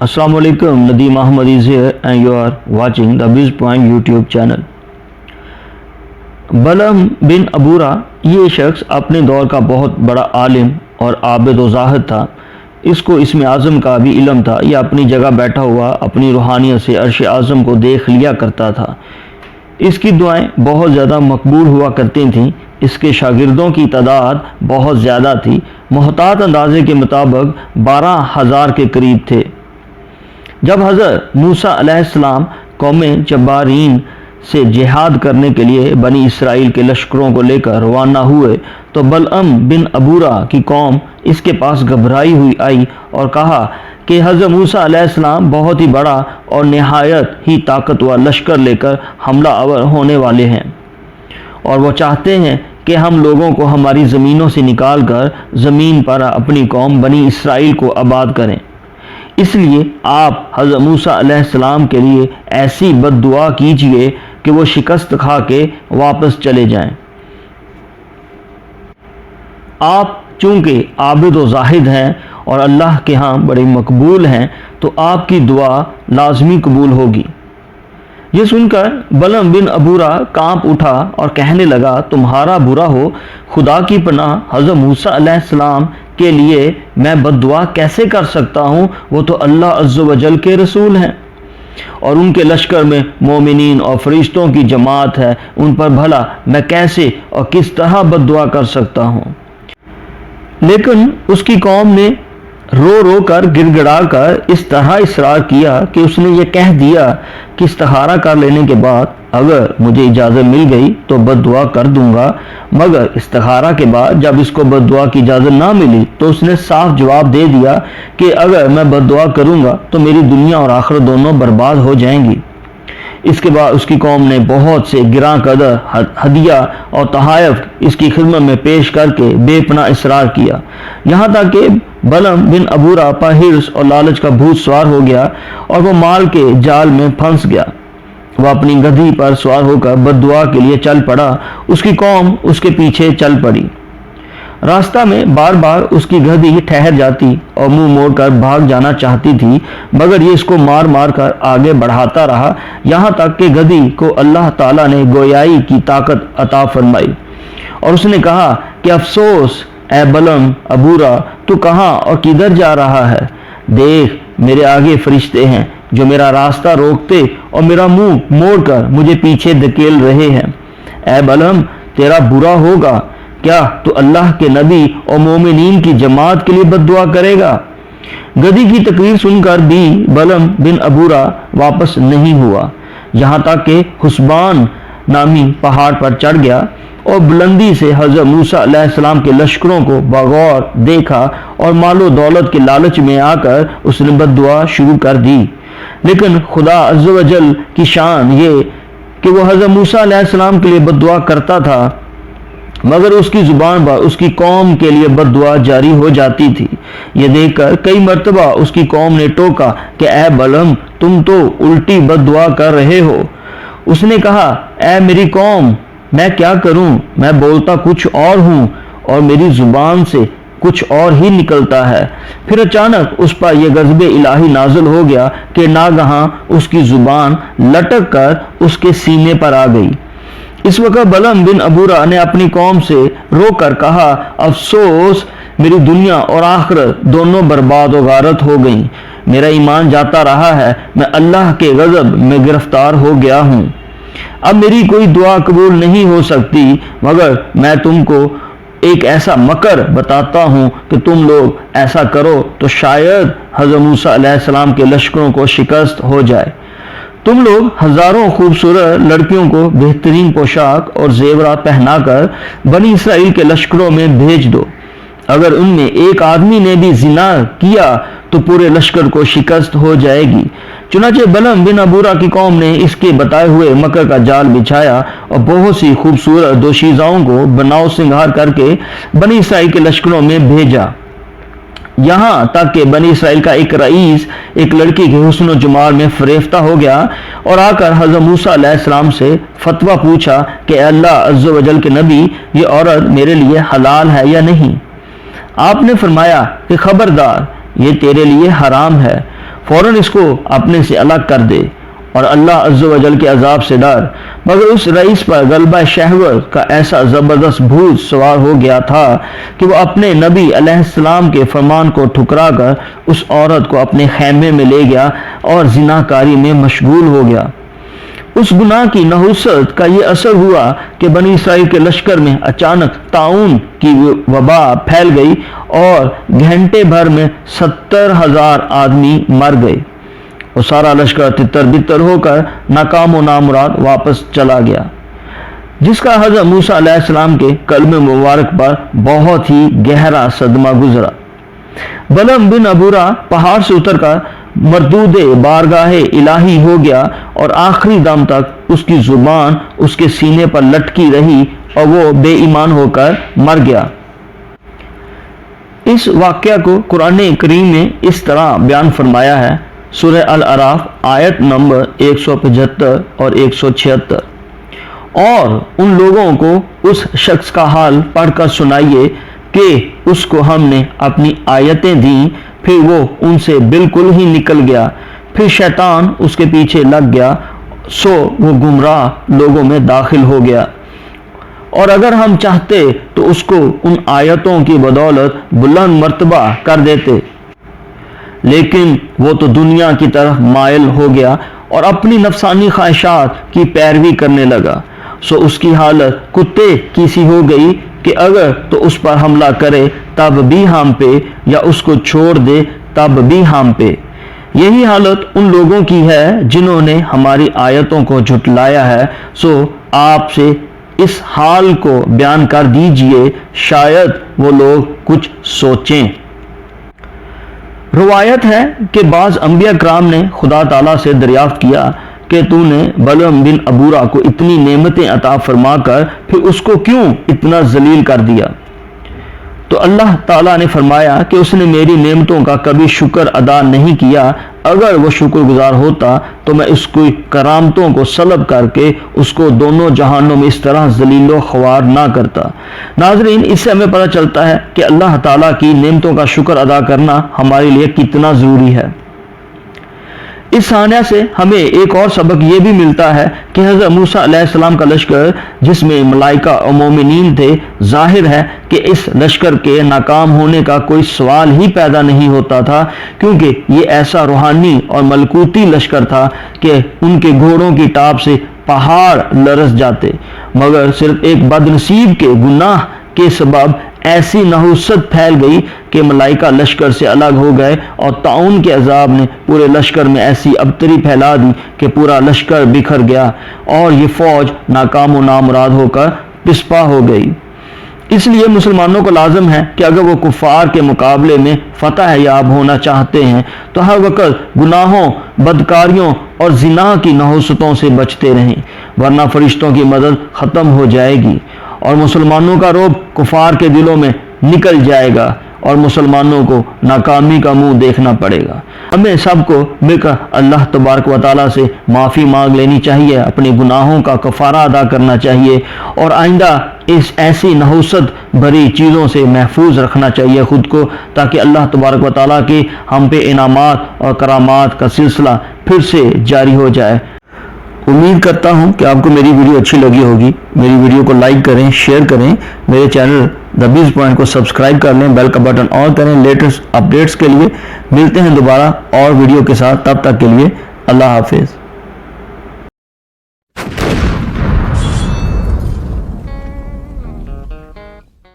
Assalamu alaikum, Nadeem Ahmad is here and you are watching the Biz Point YouTube channel. बलम बिन अबूरा ये शख्स अपने दौर का बहुत बड़ा आलिम और आबिद व ज़ाहिद था। इसको इसमें आज़म का भी इल्म था। यह अपनी जगह बैठा हुआ अपनी रूहानियत से अर्श आज़म को देख लिया करता था। इसकी दुआएं बहुत ज़्यादा मकबूल हुआ करती थीं। इसके शागिर्दों की तादाद बहुत ज़्यादा थी। मुहतात अंदाजे के मुताबिक 12,000 के करीब थे। जब हज़रत मूसा अलैहिस्सलाम कौम जब्बारीन से जिहाद करने के लिए बनी इसराइल के लश्करों को लेकर रवाना हुए तो बलअम बिन अबूरा की कौम इसके पास घबराई हुई आई और कहा कि हज़रत मूसा अलैहिस्सलाम बहुत ही बड़ा और नहायत ही ताकतवर लश्कर लेकर हमला आवर होने वाले हैं और वो चाहते हैं कि हम लोगों को हमारी ज़मीनों से निकाल कर ज़मीन पर अपनी कौम बनी इसराइल को आबाद करें। इसलिए आप हज़रत मूसा अलैहिस्सलाम के लिए ऐसी बद्दुआ कीजिए कि वो शिकस्त खा के वापस चले जाएं। आप चूँकि आबिद व ज़ाहिद हैं और अल्लाह के यहाँ बड़े मकबूल हैं तो आपकी दुआ लाजमी कबूल होगी। ये सुनकर बलम बिन अबूरा कांप उठा और कहने लगा, तुम्हारा बुरा हो, खुदा की पनाह हज़रत मूसा अलैहिस्सलाम के लिए मैं बद्दुआ कैसे कर सकता हूँ? वो तो अल्लाह अज़्ज़ व जल के रसूल हैं और उनके लश्कर में मोमिनीन और फरिश्तों की जमात है। उन पर भला मैं कैसे और किस तरह बद्दुआ कर सकता हूँ? लेकिन उसकी कौम ने रो रो कर गिड़गिड़ा कर इस तरह इसरार किया कि उसने ये कह दिया कि इस्तिखारा कर लेने के बाद अगर मुझे इजाज़त मिल गई तो बद्दुआ कर दूंगा, मगर इस्तिखारा के बाद जब इसको बद्दुआ की इजाज़त ना मिली तो उसने साफ जवाब दे दिया कि अगर मैं बद्दुआ करूंगा तो मेरी दुनिया और आखिरत दोनों बर्बाद हो जाएंगी। इसके बाद उसकी कौम ने बहुत से गिरां कदर हदिया और तहायफ इसकी खिदमत में पेश करके बेपनाह इसरार किया। यहाँ तक कि बलम बिन अबूरा पर हिर्स और लालच का भूत सवार हो गया और वो माल के जाल में फंस गया। वह अपनी गधी पर सवार होकर बद्दुआ के लिए चल पड़ा। उसकी कौम उसके पीछे चल पड़ी। रास्ता में बार बार उसकी गधी ठहर जाती और मुंह मोड़कर भाग जाना चाहती थी, मगर ये इसको मार मार कर आगे बढ़ाता रहा। यहाँ तक कि गधी को अल्लाह ताला ने गोयाई की ताकत अता फरमाई और उसने कहा कि अफसोस ए बलम अबूरा, तू कहाँ और किधर जा रहा है? देख, मेरे आगे फरिश्ते हैं जो मेरा रास्ता रोकते और मेरा मुंह मोड़कर मुझे पीछे धकेल रहे हैं। ए बलम, तेरा बुरा होगा। क्या तू अल्लाह के नबी और मोमिनीन की जमात के लिए बद्दुआ करेगा? गधी की तकरीर सुनकर भी बलम बिन अबूरा वापस नहीं हुआ। यहाँ तक कि हुस्बान नामी पहाड़ पर चढ़ गया और बुलंदी से हज़रत मूसा अलैहिस्सलाम के लश्करों को बगौर देखा और मालो दौलत के लालच में आकर उसने बद्दुआ शुरू कर दी। लेकिन खुदा अज़्ज़ व जल की शान ये कि वो हज़रत मूसा अलैहिस्सलाम के लिए बद्दुआ करता था, मगर उसकी जुबान पर उसकी कौम के लिए बद्दुआ जारी हो जाती थी। ये देखकर कई मर्तबा उसकी कौम ने टोका कि ए बलम, तुम तो उल्टी बद्दुआ कर रहे हो। उसने कहा, ए मेरी कौम, मैं क्या करूं? मैं बोलता कुछ और हूं और मेरी जुबान से कुछ और ही निकलता है। फिर अचानक उस पर यह गज़ब इलाही नाज़िल हो गया कि नागहां उसकी जुबान लटक कर उसके सीने पर आ गई। इस वक्त बलम बिन अबूरा ने अपनी कौम से रोकर कहा, अफसोस, मेरी दुनिया और आखिरत दोनों बर्बाद व गारत हो गई। मेरा ईमान जाता रहा है। मैं अल्लाह के गज़ब में गिरफ्तार हो गया हूँ। अब मेरी कोई दुआ कबूल नहीं हो सकती, मगर मैं तुमको एक ऐसा मकर बताता हूँ कि तुम लोग ऐसा करो तो शायद हज़रत मूसा अलैहिस्सलाम के लश्करों को शिकस्त हो जाए। तुम लोग हज़ारों खूबसूरत लड़कियों को बेहतरीन पोशाक और जेवरात पहनाकर बनी इसराइल के लश्करों में भेज दो। अगर उनमें एक आदमी ने भी जिना किया तो पूरे लश्कर को शिकस्त हो जाएगी। चुनाचे बलम बिन अबूरा की कौम ने इसके बताए हुए मकर का जाल बिछाया और बहुत सी खूबसूरत दोशीज़ाओं को बनाव सिंगार करके बनी इसराइल के लश्करों में भेजा। यहाँ तक कि बनी इसराइल का एक रईस एक लड़की के हुस्न जमाल में फरेफ्ता हो गया और आकर हज़रत मूसा अलैहिस्सलाम से फतवा पूछा कि अल्लाह अज़्ज़ व जल के नबी, ये औरत मेरे लिए हलाल है या नहीं? आपने फरमाया कि खबरदार, ये तेरे लिए हराम है। فوراً اس کو اپنے سے الگ کر دے اور اللہ عز و جل کے عذاب سے ڈر۔ مگر اس رئیس پر غلبہ شہوت کا ایسا زبردست بھوت سوار ہو گیا تھا کہ وہ اپنے نبی علیہ السلام کے فرمان کو ٹھکرا کر اس عورت کو اپنے خیمے میں لے گیا اور زناکاری میں مشغول ہو گیا۔ اس گناہ کی نحوست کا یہ اثر ہوا کہ بنی اسرائیل کے لشکر میں اچانک طاعون کی وبا پھیل گئی اور گھنٹے بھر میں 70,000 آدمی مر گئے اور سارا لشکر تتر بتر ہو کر ناکام و نامراد واپس چلا گیا، جس کا حضرت موسیٰ علیہ السلام کے قلب مبارک پر بہت ہی گہرا صدمہ گزرا۔ بلعم بن ابورا پہاڑ سے اتر کر مردود بارگاہ الہی ہو گیا اور آخری دم تک اس کی زبان اس کے سینے پر لٹکی رہی اور وہ بے ایمان ہو کر مر گیا۔ اس واقعہ کو قرآن کریم میں اس طرح بیان فرمایا ہے، سورہ الاعراف آیت نمبر 175 اور 176، اور ان لوگوں کو اس شخص کا حال پڑھ کر سنائیے کہ اس کو ہم نے اپنی آیتیں دیں، پھر وہ ان سے بالکل ہی نکل گیا، پھر شیطان اس کے پیچھے لگ گیا، سو وہ گمراہ لوگوں میں داخل ہو گیا، اور اگر ہم چاہتے تو اس کو ان آیتوں کی بدولت بلند مرتبہ کر دیتے، لیکن وہ تو دنیا کی طرف مائل ہو گیا اور اپنی نفسانی خواہشات کی پیروی کرنے لگا، سو اس کی حالت کتے کی سی ہو گئی کہ اگر تو اس پر حملہ کرے تب بھی ہم پہ، یا اس کو چھوڑ دے تب بھی ہم پہ۔ یہی حالت ان لوگوں کی ہے جنہوں نے ہماری آیتوں کو جھٹلایا ہے، سو آپ سے اس حال کو بیان کر دیجئے، شاید وہ لوگ کچھ سوچیں۔ روایت ہے کہ بعض انبیاء کرام نے خدا تعالیٰ سے دریافت کیا کہ تو نے بلعم بن ابورا کو اتنی نعمتیں عطا فرما کر پھر اس کو کیوں اتنا ذلیل کر دیا؟ تو اللہ تعالیٰ نے فرمایا کہ اس نے میری نعمتوں کا کبھی شکر ادا نہیں کیا، اگر وہ شکر گزار ہوتا تو میں اس کی کرامتوں کو سلب کر کے اس کو دونوں جہانوں میں اس طرح ذلیل و خوار نہ کرتا۔ ناظرین، اس سے ہمیں پتہ چلتا ہے کہ اللہ تعالیٰ کی نعمتوں کا شکر ادا کرنا ہمارے لیے کتنا ضروری ہے۔ اس سانحہ سے ہمیں ایک اور سبق یہ بھی ملتا ہے کہ حضرت موسیٰ علیہ السلام کا لشکر جس میں ملائکہ اور مومنین تھے، ظاہر ہے کہ اس لشکر کے ناکام ہونے کا کوئی سوال ہی پیدا نہیں ہوتا تھا، کیونکہ یہ ایسا روحانی اور ملکوتی لشکر تھا کہ ان کے گھوڑوں کی ٹاپ سے پہاڑ لرز جاتے، مگر صرف ایک بد نصیب کے گناہ کے سبب ایسی نحوست پھیل گئی کہ ملائکہ لشکر سے الگ ہو گئے اور طاعون کے عذاب نے پورے لشکر میں ایسی ابتری پھیلا دی کہ پورا لشکر بکھر گیا اور یہ فوج ناکام و نامراد ہو کر پسپا ہو گئی۔ اس لیے مسلمانوں کو لازم ہے کہ اگر وہ کفار کے مقابلے میں فتح یاب ہونا چاہتے ہیں تو ہر وقت گناہوں، بدکاریوں اور زنا کی نحوستوں سے بچتے رہیں، ورنہ فرشتوں کی مدد ختم ہو جائے گی اور مسلمانوں کا رعب کفار کے دلوں میں نکل جائے گا اور مسلمانوں کو ناکامی کا منہ دیکھنا پڑے گا۔ ہمیں سب کو مل کر اللہ تبارک و تعالیٰ سے معافی مانگ لینی چاہیے، اپنے گناہوں کا کفارہ ادا کرنا چاہیے اور آئندہ اس ایسی نحوست بھری چیزوں سے محفوظ رکھنا چاہیے خود کو، تاکہ اللہ تبارک و تعالیٰ کے ہم پہ انعامات اور کرامات کا سلسلہ پھر سے جاری ہو جائے۔ امید کرتا ہوں کہ آپ کو میری ویڈیو اچھی لگی ہوگی۔ میری ویڈیو کو لائک کریں، شیئر کریں، میرے چینل دا بیز پوائنٹ کو سبسکرائب کر لیں، بیل کا بٹن آن کریں لیٹسٹ اپڈیٹس کے لیے۔ ملتے ہیں دوبارہ اور ویڈیو کے ساتھ، تب تک کے لیے اللہ حافظ۔